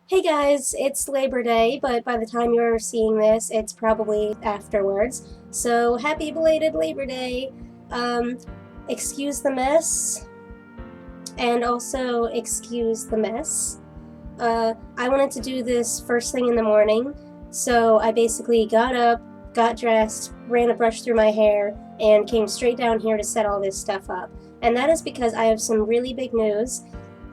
Hey guys, it's Labor Day, but by the time you're seeing this, it's probably afterwards. So happy belated Labor Day. Um, excuse the mess, and also excuse the mess. I wanted to do this first thing in the morning, so I basically got up, got dressed, ran a brush through my hair, and came straight down here to set all this stuff up. And that is because I have some really big news.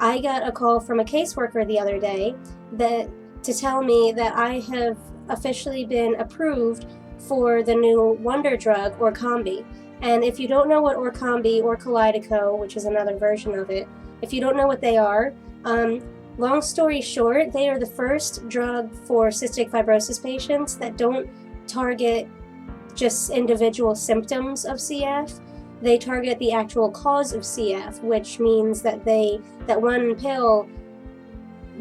I got a call from a caseworker the other day that to tell me that I have officially been approved for the new wonder drug Orkambi. And if you don't know what Orkambi or Kaleidoco, which is another version of it, if you don't know what they are, long story short, they are the first drug for cystic fibrosis patients that don't target just individual symptoms of CF. They target the actual cause of CF, which means that that one pill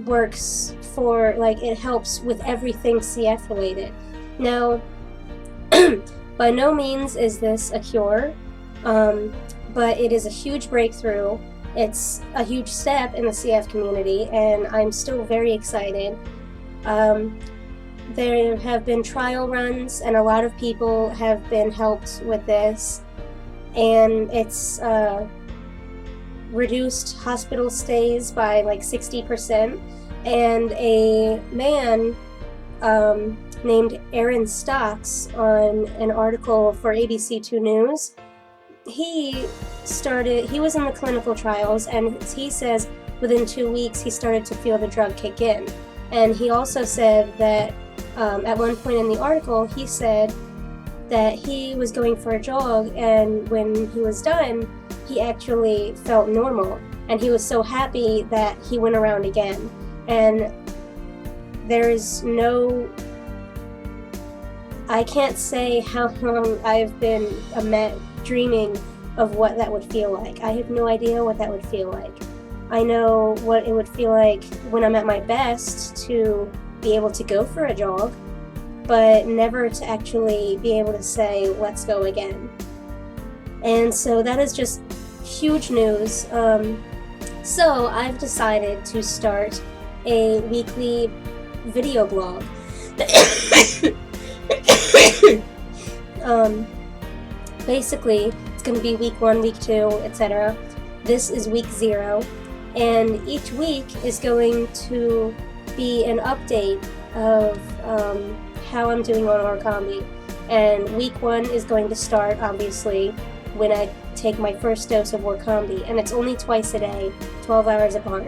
works for, like, it helps with everything CF related. Now, by no means is this a cure, but it is a huge breakthrough. It's a huge step in the CF community, and I'm still very excited. There have been trial runs, and a lot of people have been helped with this, and it's reduced hospital stays by like 60%. And a man named Aaron Stocks, on an article for ABC2 News, he was in the clinical trials, and he says within 2 weeks he started to feel the drug kick in. And he also said that at one point in the article, he said that he was going for a jog, and when he was done, he actually felt normal, and he was so happy that he went around again. And there's no, I can't say how long I've been dreaming of what that would feel like. I have no idea what that would feel like. I know what it would feel like when I'm at my best to be able to go for a jog, but never to actually be able to say, let's go again. And so that is just huge news. So I've decided to start a weekly video blog. Basically, it's going to be week 1, week 2, etc. This is week 0, and each week is going to be an update of how I'm doing on Orkambi. And week 1 is going to start, obviously, when I take my first dose of Orkambi, and it's only twice a day, 12 hours apart.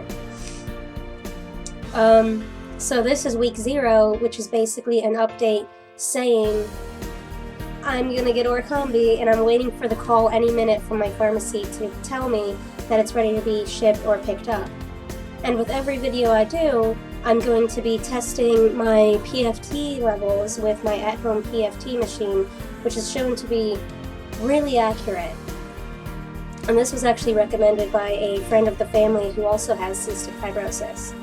So this is week 0, which is basically an update saying I'm gonna get Orkambi, and I'm waiting for the call any minute from my pharmacy to tell me that it's ready to be shipped or picked up. And with every video I do, I'm going to be testing my PFT levels with my at-home PFT machine, which is shown to be really accurate. And this was actually recommended by a friend of the family who also has cystic fibrosis.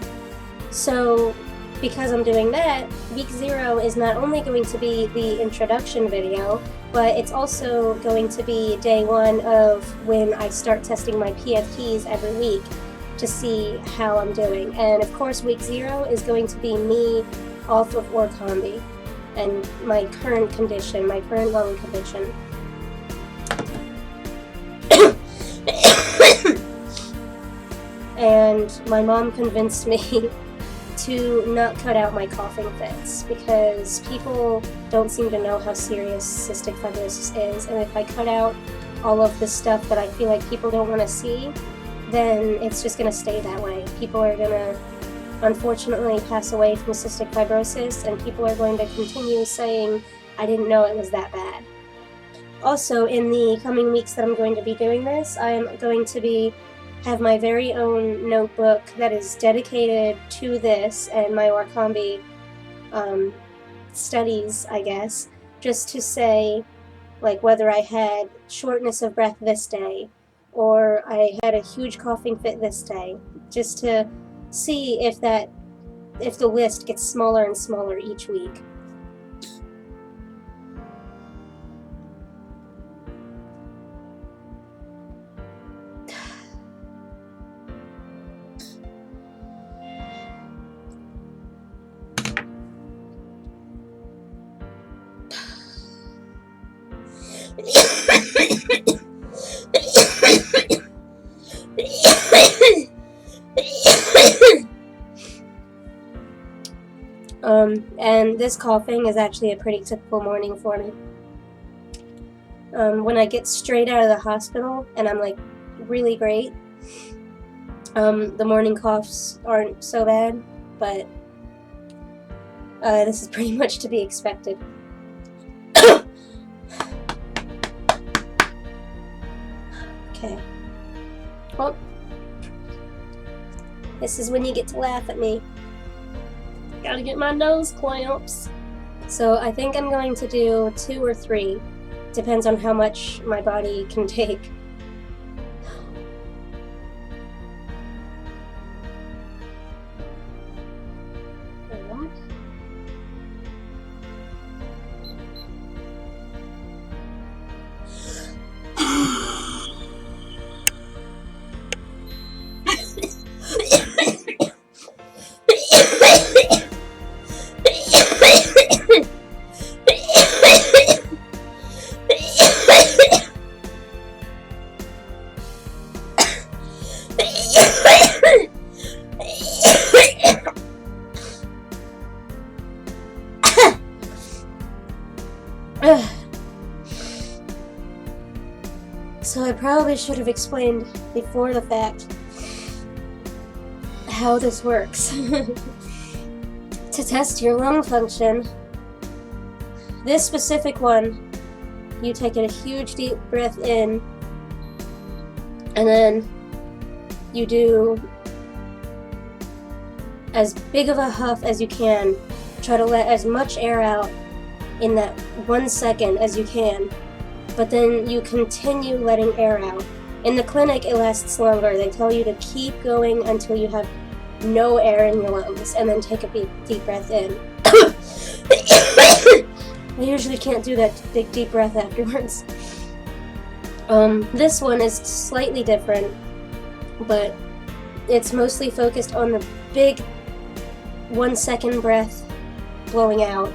So because I'm doing that, week 0 is not only going to be the introduction video, but it's also going to be day 1 of when I start testing my PFTs every week to see how I'm doing. And of course, week 0 is going to be me off of Orkambi and my current condition, my current lung condition. And my mom convinced me to not cut out my coughing fits, because people don't seem to know how serious cystic fibrosis is, and if I cut out all of the stuff that I feel like people don't want to see, then it's just going to stay that way. People are going to, unfortunately, pass away from cystic fibrosis, and people are going to continue saying, I didn't know it was that bad. Also, in the coming weeks that I'm going to be doing this, I am going to have my very own notebook that is dedicated to this and my Orkambi studies, I guess, just to say, like, whether I had shortness of breath this day, or I had a huge coughing fit this day, just to see if the list gets smaller and smaller each week. And this coughing is actually a pretty typical morning for me. When I get straight out of the hospital and I'm like really great, the morning coughs aren't so bad, but this is pretty much to be expected. Okay. Well, this is when you get to laugh at me. Gotta get my nose clamps. So I think I'm going to do 2 or 3. Depends on how much my body can take. What? So I probably should have explained before the fact how this works. To test your lung function, this specific one, you take a huge deep breath in, and then you do as big of a huff as you can. Try to let as much air out in that 1 second as you can, but then you continue letting air out. In the clinic, it lasts longer. They tell you to keep going until you have no air in your lungs, and then take a deep breath in. I usually can't do that big deep breath afterwards. This one is slightly different, but it's mostly focused on the big 1 second breath blowing out,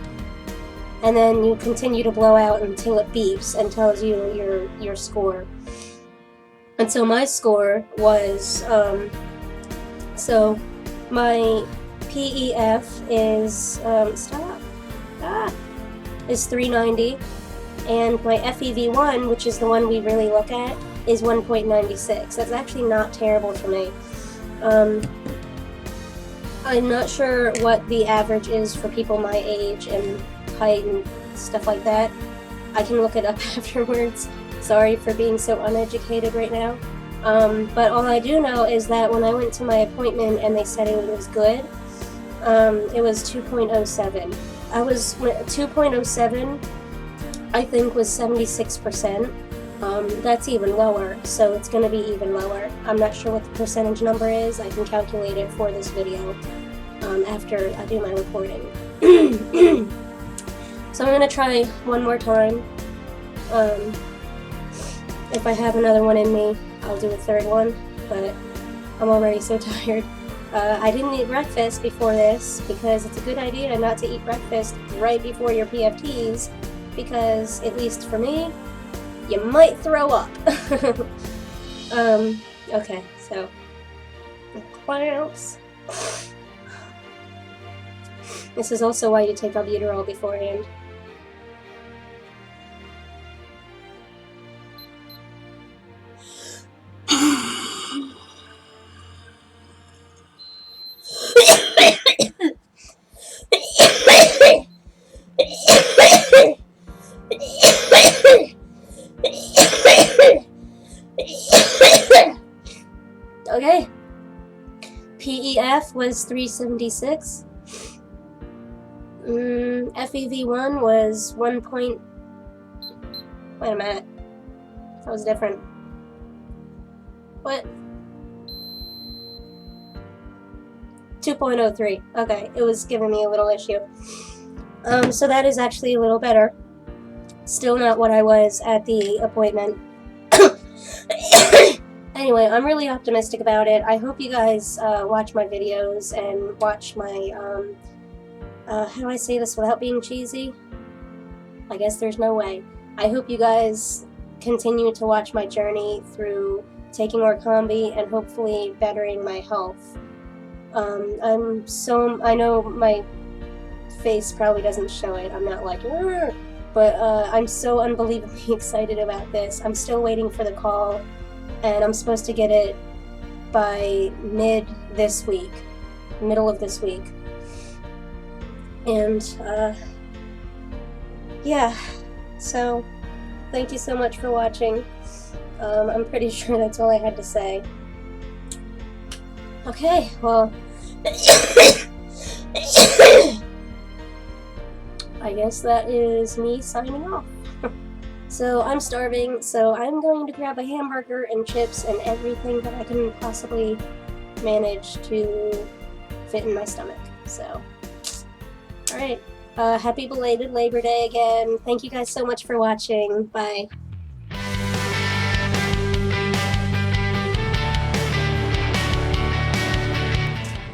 and then you continue to blow out until it beeps and tells you your score. And so my score was, so my PEF is, is 390, and my FEV1, which is the one we really look at, is 1.96. That's actually not terrible for me. I'm not sure what the average is for people my age and height and stuff like that. I can look it up afterwards. Sorry for being so uneducated right now. But all I do know is that when I went to my appointment and they said it was good, it was 2.07. 2.07, I think, was 76%. That's even lower, so it's going to be even lower. I'm not sure what the percentage number is. I can calculate it for this video after I do my recording. So I'm going to try one more time. If I have another one in me, I'll do a third one, but I'm already so tired. I didn't eat breakfast before this because it's a good idea not to eat breakfast right before your PFTs, because, at least for me, you might throw up. Okay, so the clamps. This is also why you take albuterol beforehand. Okay, PEF was 376. FEV1 was 1 point... Wait a minute. That was different. What? 2.03. Okay, it was giving me a little issue. So that is actually a little better. Still not what I was at the appointment. Anyway, I'm really optimistic about it. I hope you guys watch my videos and watch my, how do I say this without being cheesy? I guess there's no way. I hope you guys continue to watch my journey through taking Orkambi and hopefully bettering my health. I know my face probably doesn't show it. I'm not like, "Rrr," but I'm so unbelievably excited about this. I'm still waiting for the call, and I'm supposed to get it by middle of this week. And yeah, so thank you so much for watching. I'm pretty sure that's all I had to say. Okay, well, I guess that is me signing off. So I'm starving, so I'm going to grab a hamburger and chips and everything that I can possibly manage to fit in my stomach. So, alright, happy belated Labor Day again. Thank you guys so much for watching. Bye.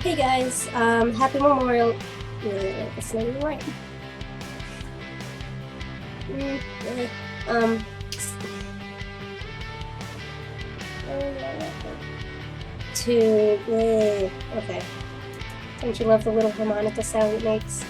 Hey guys, happy Memorial. It's not even right. Okay. Don't you love the little harmonica sound it makes?